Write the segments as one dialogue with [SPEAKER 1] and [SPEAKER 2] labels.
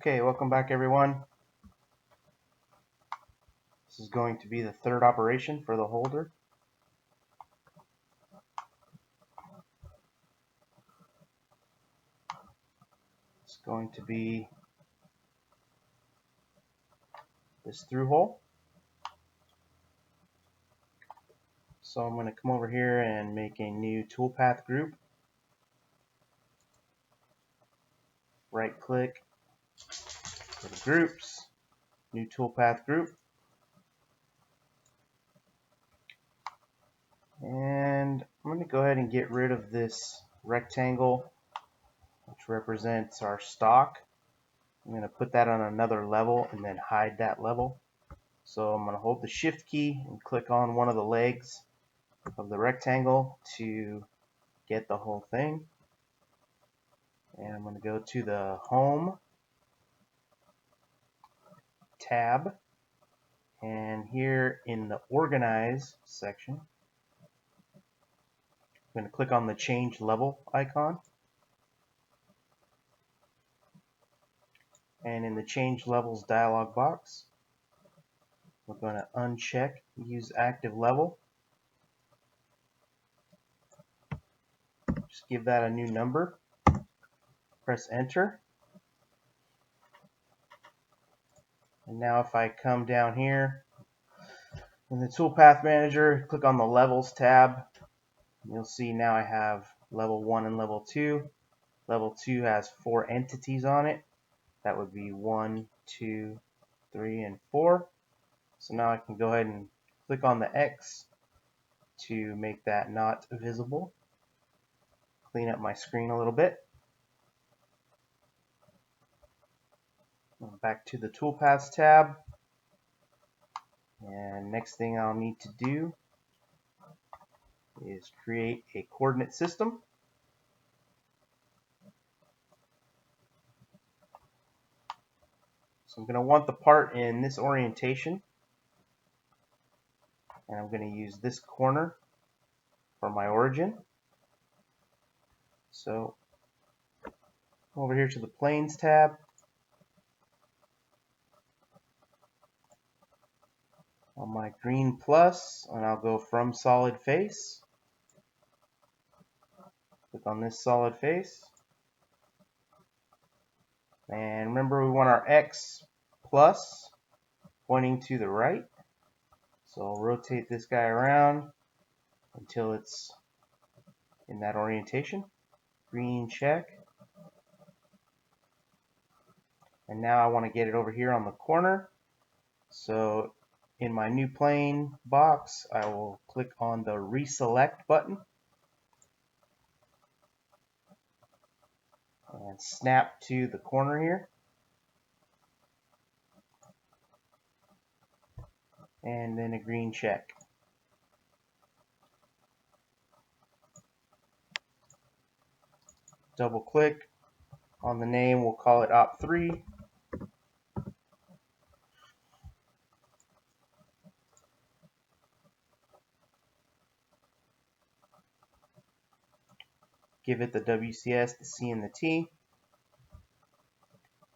[SPEAKER 1] Okay, welcome back everyone. This is going to be the third operation for the holder. It's going to be this through hole. So I'm going to come over here and make a new toolpath group. Right click, go to groups, new toolpath group. And I'm going to go ahead and get rid of this rectangle, which represents our stock. I'm going to put that on another level and then hide that level. So I'm going to hold the shift key and click on one of the legs of the rectangle to get the whole thing. And I'm going to go to the Home tab, and here in the Organize section, I'm going to click on the Change Level icon, and in the Change Levels dialog box, we're going to uncheck Use Active Level. Just give that a new number, press Enter. And now if I come down here in the Toolpath Manager, click on the Levels tab, you'll see now I have Level 1 and Level 2. Level 2 has 4 entities on it. That would be 1, 2, 3, and 4. So now I can go ahead and click on the X to make that not visible. Clean up my screen a little bit. Back to the Toolpaths tab. And next thing I'll need to do is create a coordinate system. So I'm going to want the part in this orientation. And I'm going to use this corner for my origin. So over here to the Planes tab. On my green plus, and I'll go from solid face. Click on this solid face. And remember, we want our X plus pointing to the right. So I'll rotate this guy around until it's in that orientation. Green check. And now I want to get it over here on the corner. So in my new plane box, I will click on the Reselect button. And snap to the corner here. And then a green check. Double click on the name, we'll call it OP3. Give it the WCS, the C, and the T.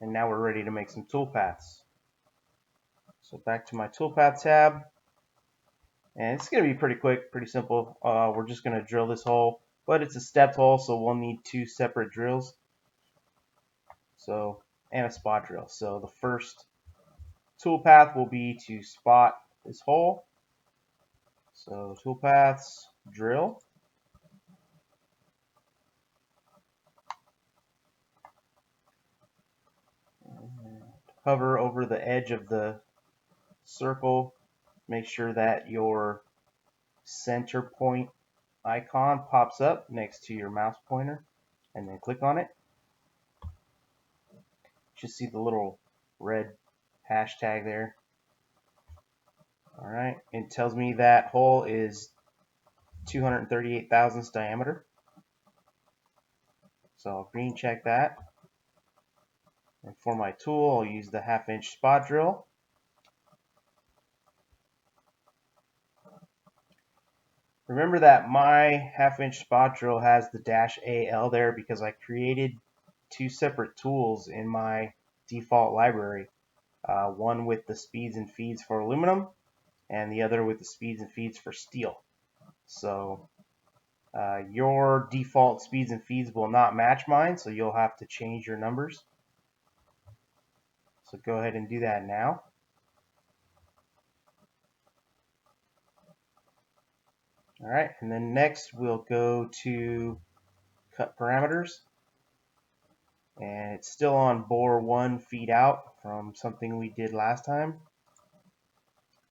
[SPEAKER 1] And now we're ready to make some toolpaths. So back to my toolpath tab. And it's going to be pretty quick, pretty simple. We're just going to drill this hole, but it's a stepped hole, so we'll need 2 separate drills. So, and a spot drill. So the first toolpath will be to spot this hole. So toolpaths, drill. Hover over the edge of the circle. Make sure that your center point icon pops up next to your mouse pointer, and then click on it. You should see the little red hashtag there. Alright, it tells me that hole is 238 thousandths diameter. So I'll green check that. And for my tool, I'll use the 1/2 inch spot drill. Remember that my 1/2 inch spot drill has the -AL there because I created 2 separate tools in my default library, one with the speeds and feeds for aluminum and the other with the speeds and feeds for steel. So your default speeds and feeds will not match mine, so you'll have to change your numbers. So go ahead and do that now. All right, and then next we'll go to cut parameters, and it's still on bore 1 feed out from something we did last time.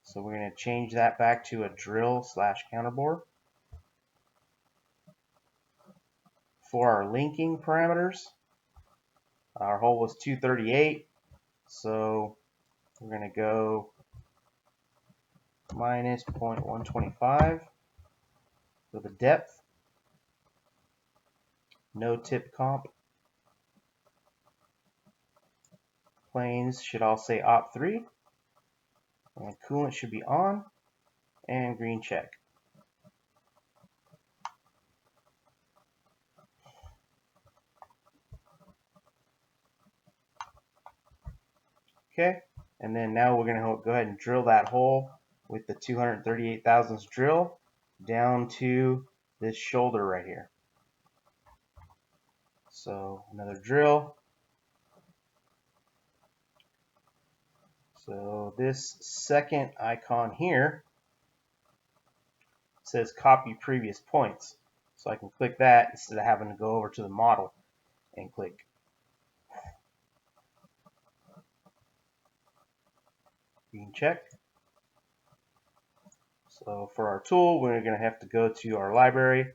[SPEAKER 1] So we're going to change that back to a drill/counter bore. For our linking parameters, our hole was 238, so we're going to go minus 0.125 for the depth. No tip comp. Planes should all say OP3, and coolant should be on, and green check. Okay, and then now we're going to go ahead and drill that hole with the 238 thousandths drill down to this shoulder right here. So another drill. So this second icon here says copy previous points. So I can click that instead of having to go over to the model and click. Green check. So for our tool, we're going to have to go to our library,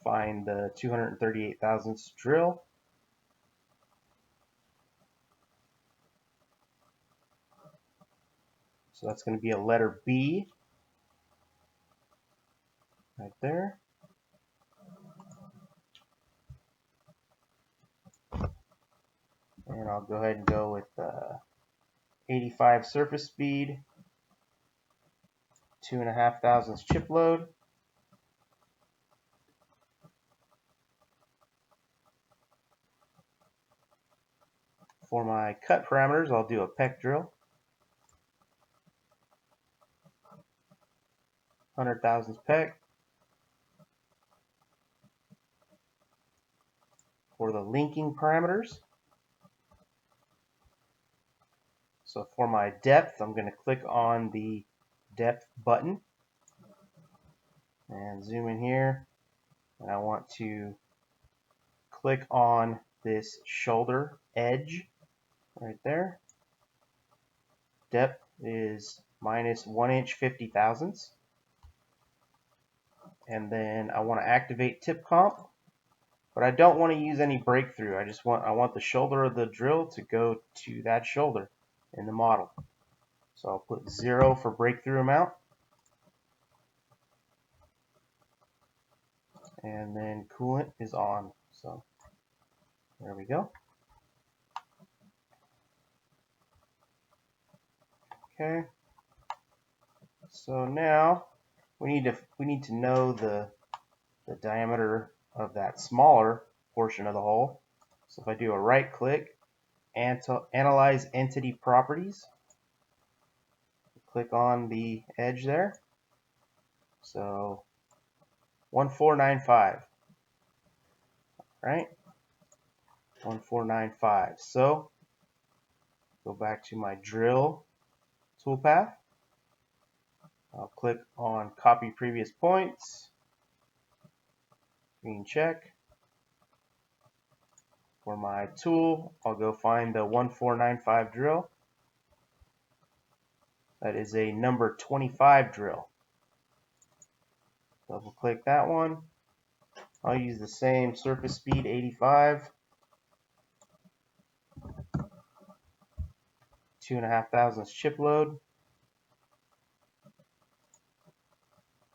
[SPEAKER 1] find the 238 thousandths drill. So that's going to be a letter B right there. And I'll go ahead and go with 85 surface speed, 2.5 thousandths chip load. For my cut parameters, I'll do a peck drill, 100 thousandths peck. For the linking parameters, so for my depth, I'm going to click on the depth button and zoom in here, and I want to click on this shoulder edge right there. Depth is minus 1 inch 50 thousandths, and then I want to activate tip comp, but I don't want to use any breakthrough. I want the shoulder of the drill to go to that shoulder in the model. So I'll put 0 for breakthrough amount, and then coolant is on. So there we go. Okay. So now we need to know the diameter of that smaller portion of the hole. So if I do a right click and to analyze entity properties, click on the edge there. So 1495, right? 1495. So go back to my drill toolpath. I'll click on copy previous points. Green check. For my tool, I'll go find the 1495 drill. That is a number 25 drill. Double click that one. I'll use the same surface speed, 85. 2.5 thousandths chip load.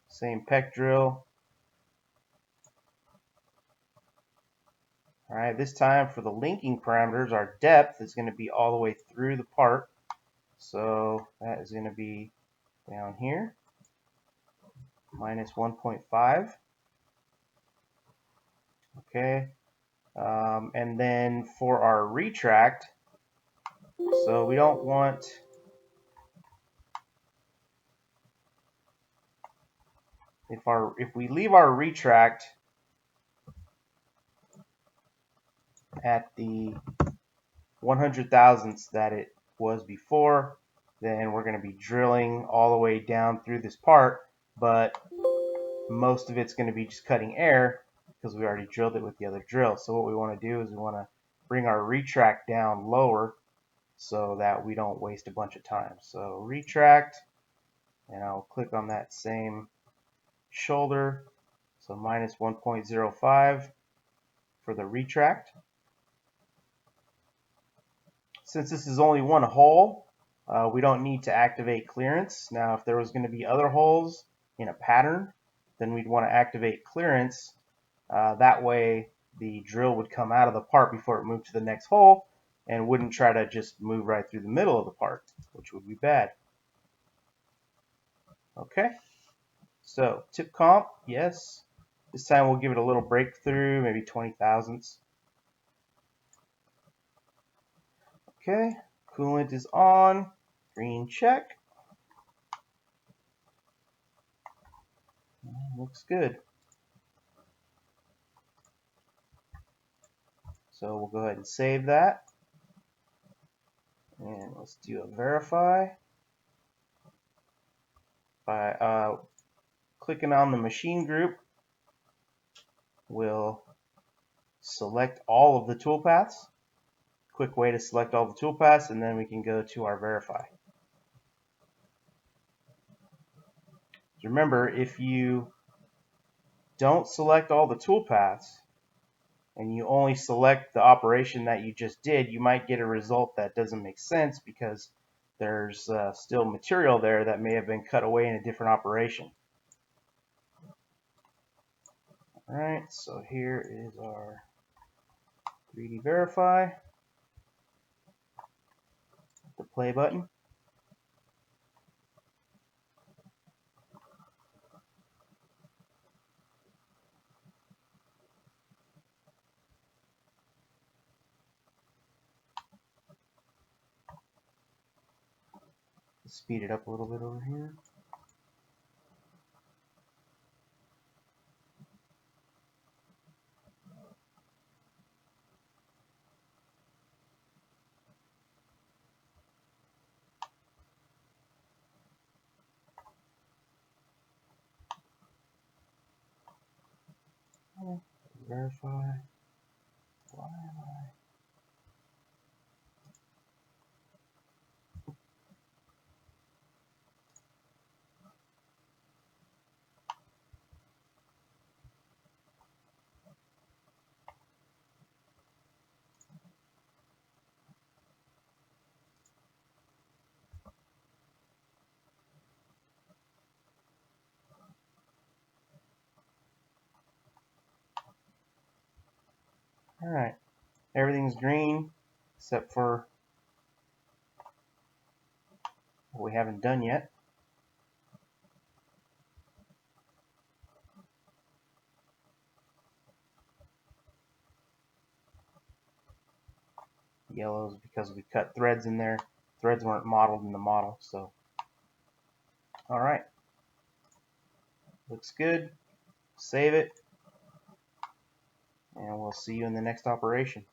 [SPEAKER 1] Same peck drill. Alright, this time for the linking parameters, our depth is going to be all the way through the part. So that is going to be down here, minus 1.5. Okay, and then for our retract, So we don't want, if we leave our retract at the 100 thousandths that it was before, then we're going to be drilling all the way down through this part, but most of it's going to be just cutting air because we already drilled it with the other drill. So what we want to do is we want to bring our retract down lower so that we don't waste a bunch of time. So retract, and I'll click on that same shoulder, so minus 1.05 for the retract. Since this is only one hole, we don't need to activate clearance. Now if there was going to be other holes in a pattern, then we'd want to activate clearance. That way the drill would come out of the part before it moved to the next hole and wouldn't try to just move right through the middle of the part, which would be bad. Okay, so tip comp, yes. This time we'll give it a little breakthrough, maybe 20 thousandths. Okay, coolant is on, green check. Looks good. So we'll go ahead and save that. And let's do a verify. By clicking on the machine group, we'll select all of the toolpaths. Quick way to select all the toolpaths, and then we can go to our verify. Remember, if you don't select all the toolpaths and you only select the operation that you just did, you might get a result that doesn't make sense because there's still material there that may have been cut away in a different operation. Alright, so here is our 3D verify. The play button. Speed it up a little bit over here. Verify. Why am I? Alright, everything's green except for what we haven't done yet. Yellow is because we cut threads in there. Threads weren't modeled in the model, so. Alright, looks good. Save it, and we'll see you in the next operation.